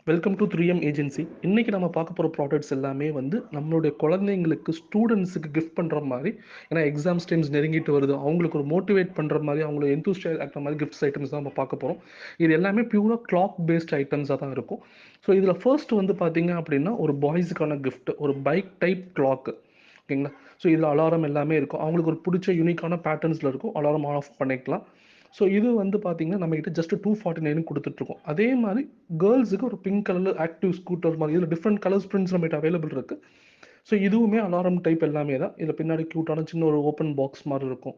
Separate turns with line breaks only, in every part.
Welcome to 3M agency. இன்னைக்கு நம்ம பார்க்க போகிற ப்ராடக்ட்ஸ் எல்லாமே வந்து நம்மளுடைய குழந்தைங்களுக்கு ஸ்டூடெண்ட்ஸுக்கு கிஃப்ட் பண்ணுற மாதிரி. ஏன்னா எக்ஸாம்ஸ் டைம்ஸ் நெருங்கிட்டு வருது, அவங்களுக்கு ஒரு மோட்டிவேட் பண்ணுற மாதிரி, அவங்களை எந்தூசியாஸ்ட் ஆகிற மாதிரி கிஃப்ட்ஸ் ஐட்டம்ஸ் தான் நம்ம பார்க்க போகிறோம். இது எல்லாமே பியூராக கிளாக் பேஸ்ட் ஐட்டம்ஸாக தான் இருக்கும். ஸோ இதில் ஃபர்ஸ்ட் வந்து பார்த்தீங்க அப்படின்னா ஒரு பாய்ஸுக்கான கிஃப்ட், ஒரு பைக் டைப் கிளாக்கு. ஓகேங்களா? ஸோ இதில் அலாரம் எல்லாமே இருக்கும். அவங்களுக்கு ஒரு பிடிச்ச யூனிக்கான பேட்டர்ன்ஸில் இருக்கும். அலாரம் ஆஃப் பண்ணிக்கலாம். ஸோ இது வந்து பார்த்தீங்கன்னா நம்மகிட்ட ஜஸ்ட் 249 கொடுத்துட்ருக்கோம். அதே மாதிரி கேர்ள்ஸுக்கு ஒரு பிங்க் கலரில் ஆக்டிவ் ஸ்கூட்டர் மாதிரி இதில் டிஃப்ரெண்ட் கலர்ஸ் பிரிண்ட்ஸ் நம்மகிட்ட அவைலபிள் இருக்குது. ஸோ இதுவுமே அலாரம் டைப் எல்லாமே தான். இதில் பின்னாடி க்யூட்டான சின்ன ஒரு ஓப்பன் பாக்ஸ் மாதிரி இருக்கும்.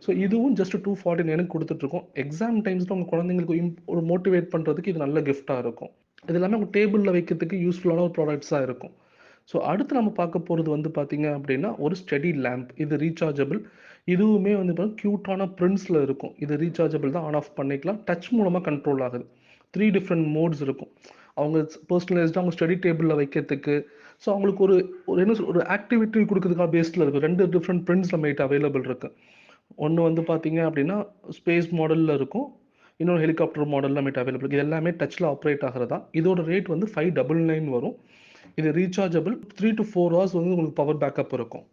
ஸோ இதுவும் ஜஸ்ட் 249 கொடுத்துட்ருக்கோம். எக்ஸாம் டைம்ஸில் உங்கள் குழந்தைங்களுக்கு ஒரு மோட்டிவேட் பண்ணுறதுக்கு இது நல்ல கிஃப்ட்டாக இருக்கும். இது எல்லாமே உங்கள் டேபிளில் வைக்கிறதுக்கு யூஸ்ஃபுல்லான ஒரு ப்ராடக்ட்ஸாக இருக்கும். ஸோ அடுத்து நம்ம பார்க்க போகிறது வந்து பார்த்தீங்க அப்படின்னா ஒரு ஸ்டடி லேம்ப். இது ரீசார்ஜபிள். இதுவுமே வந்து பார்த்தீங்கன்னா க்யூட்டான பிரிண்ட்ஸில் இருக்கும். இது ரீசார்ஜபிள் தான், ஆன் ஆஃப் பண்ணிக்கலாம். டச் மூலமாக கண்ட்ரோல் ஆகுது. 3 டிஃப்ரெண்ட் மோட்ஸ் இருக்கும். அவங்க பர்சனலைஸ்டாக அவங்க ஸ்டடி டேபிளில் வைக்கிறதுக்கு, ஸோ அவங்களுக்கு ஒரு ஒரு என்ன ஒரு ஆக்டிவிட்டி கொடுக்கறதுக்காக பேஸ்டில் இருக்கும். 2 டிஃப்ரெண்ட் பிரிண்ட்ஸ் நம்மகிட்ட அவைலபிள் இருக்குது. ஒன்று வந்து பார்த்தீங்க அப்படின்னா ஸ்பேஸ் மாடலில் இருக்கும், இன்னொரு ஹெலிகாப்டர் மாடலில் நம்மகிட்ட அவைலபிள். இது எல்லாமே டச்சில் ஆப்ரேட் ஆகிறதா. இதோட ரேட் வந்து 599 வரும். இது ரீசார்ஜபிள். 3 to 4 hours வந்து உங்களுக்கு பவர் பேக்கப் இருக்கும்.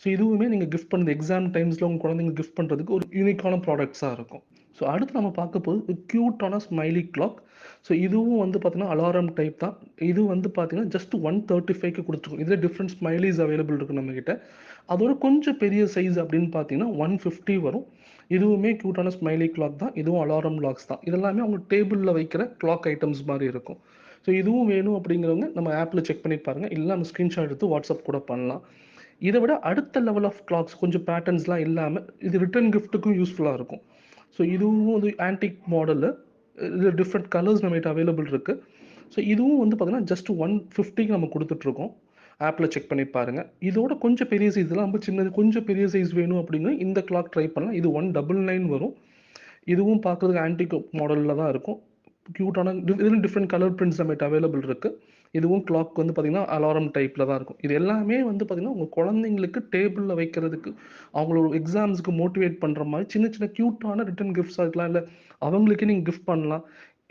ஸோ இதுவுமே நீங்கள் கிஃப்ட் பண்ணுறது எக்ஸாம் டைம்ஸில் உங்கள் குழந்தைங்க கிஃப்ட் பண்ணுறதுக்கு ஒரு யூனிக்கான ப்ராடக்ட்ஸாக இருக்கும். ஸோ அடுத்து நம்ம பார்க்க போகிறது க்யூட்டான ஸ்மைலி கிளாக். ஸோ இதுவும் வந்து பார்த்தீங்கன்னா அலாரம் டைப் தான். இது வந்து பார்த்தீங்கன்னா ஜஸ்ட் 135க்கு கொடுத்துருக்கோம். இதில் டிஃப்ரெண்ட் ஸ்மைலிஸ் அவைலபிள் இருக்குது நம்மக்கிட்ட. அதோட கொஞ்சம் பெரிய சைஸ் அப்படின்னு பார்த்தீங்கன்னா 150 வரும். இதுவுமே க்யூட்டான ஸ்மைலி கிளாக் தான். இதுவும் அலாரம் லாக்ஸ் தான். இதெல்லாமே அவங்க டேபிளில் வைக்கிற கிளாக் ஐட்டம்ஸ் மாதிரி இருக்கும். ஸோ இதுவும் வேணும் அப்படிங்கிறவங்க நம்ம ஆப்பில் செக் பண்ணி பாருங்கள். இல்லை நம்ம ஸ்க்ரீன்ஷாட் எடுத்து வாட்ஸ்அப் கூட பண்ணலாம். இதை விட அடுத்த லெவல் ஆஃப் கிளாக்ஸ் கொஞ்சம் பேட்டர்ன்ஸ்லாம் இல்லாமல் இது ரிட்டர்ன் கிஃப்ட்டுக்கும் யூஸ்ஃபுல்லாக இருக்கும். ஸோ இதுவும் வந்து ஆன்டிக் மாடலு. இது டிஃப்ரெண்ட் கலர்ஸ் நம்மகிட்ட அவைலபிள் இருக்குது. ஸோ இதுவும் வந்து பார்த்தீங்கன்னா ஜஸ்ட் 150க்கு நம்ம கொடுத்துட்ருக்கோம். ஆப்பில் செக் பண்ணி பாருங்கள். இதோட கொஞ்சம் பெரிய சைஸ், இதெல்லாம் ரொம்ப சின்னது, கொஞ்சம் பெரிய சைஸ் வேணும் அப்படின்னா இந்த கிளாக் ட்ரை பண்ணலாம். இது 199 வரும். இதுவும் பார்க்குறதுக்கு ஆன்டிக் மாடலில் தான் இருக்கும். க்யூட்டான இதுவும் டிஃப்ரெண்ட் கலர் பிரிண்ட்ஸ் நம்மகிட்ட அவைலபிள் இருக்குது. இதுவும் கிளாக் வந்து பார்த்தீங்கன்னா அலாரம் டைப்பில் தான் இருக்கும். இது எல்லாமே வந்து பார்த்தீங்கன்னா உங்கள் குழந்தைங்களுக்கு டேபிளில் வைக்கிறதுக்கு, அவங்களோட எக்ஸாம்ஸுக்கு மோட்டிவேட் பண்ணுற மாதிரி சின்ன சின்ன க்யூட்டான ரிட்டன் கிஃப்ட்ஸாக இருக்கலாம். இல்லை அவங்களுக்கே நீங்கள் கிஃப்ட் பண்ணலாம்.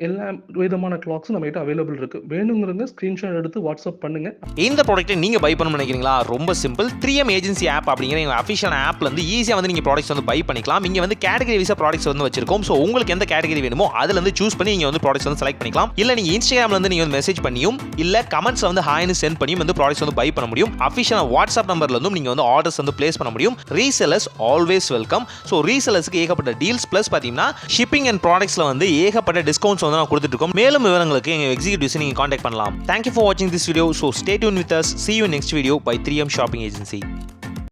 எல்லா விதமான கிளாக்ஸும் நம்மகிட்ட அவைலபிள் இருக்குது. வேணுங்கிறவங்க ஸ்க்ரீன்ஷாட் எடுத்து வாட்ஸ்அப் பண்ணுங்கள்.
இந்த ப்ராடக்ட்டை நீங்கள் பை பண்ணணும்னு நினைக்கிறீங்களா? ரொம்ப சிம்பிள். 3M ஏஜென்சி ஆப் அப்படிங்கிற எங்கள் அஃபிஷியல் ஆப்ல வந்து ஈஸியாக வந்து நீங்கள் ப்ராடக்ட்ஸ் வந்து பை பண்ணிக்கலாம். இங்கே வந்து கேட்டகரி வைஸாக ப்ராடக்ட்ஸ் வந்து வச்சிருக்கோம். ஸோ உங்களுக்கு எந்த கேட்டகரி வேணுமோ அதில் வந்து சூஸ் பண்ணி நீங்கள் வந்து ப்ராடக்ட்ஸ் வந்து செலக்ட் பண்ணிக்கலாம். இல்லை நீங்கள் இன்ஸ்டாகிராமில் வந்து நீங்கள் வந்து மெசேஜ் பண்ணியும், இல்லை கமெண்ட்ஸ் வந்து ஹாய்னு சென்ட் பண்ணியும் வந்து ப்ராடக்ட்ஸ் வந்து பை பண்ண முடியும். அஃபிஷியல் வாட்ஸ்அப் நம்பர்ல இருந்தும் நீங்கள் வந்து ஆர்டர்ஸ் வந்து பிளேஸ் பண்ண முடியும். Resellers always welcome. ஸோ ரீசெல்லர்ஸ்க்கு ஏகப்பட்ட டீல்ஸ் ப்ளஸ் பார்த்தீங்கன்னா ஷிப்பிங் அண்ட் ப்ராடக்ட்ஸில் வந்து ஏகப்பட்ட டிஸ்கவுண்ட்ஸ் வந்து நான் கொடுத்துட்டு இருக்கோம். மேலும் விவரங்களுக்கு எங்க எக்ஸிக்யூட்டிவ்ஸ் நீங்க கான்டாக்ட் பண்ணலாம். Thank you for watching this video. So stay tuned with us. See you next video by 3M Shopping Agency.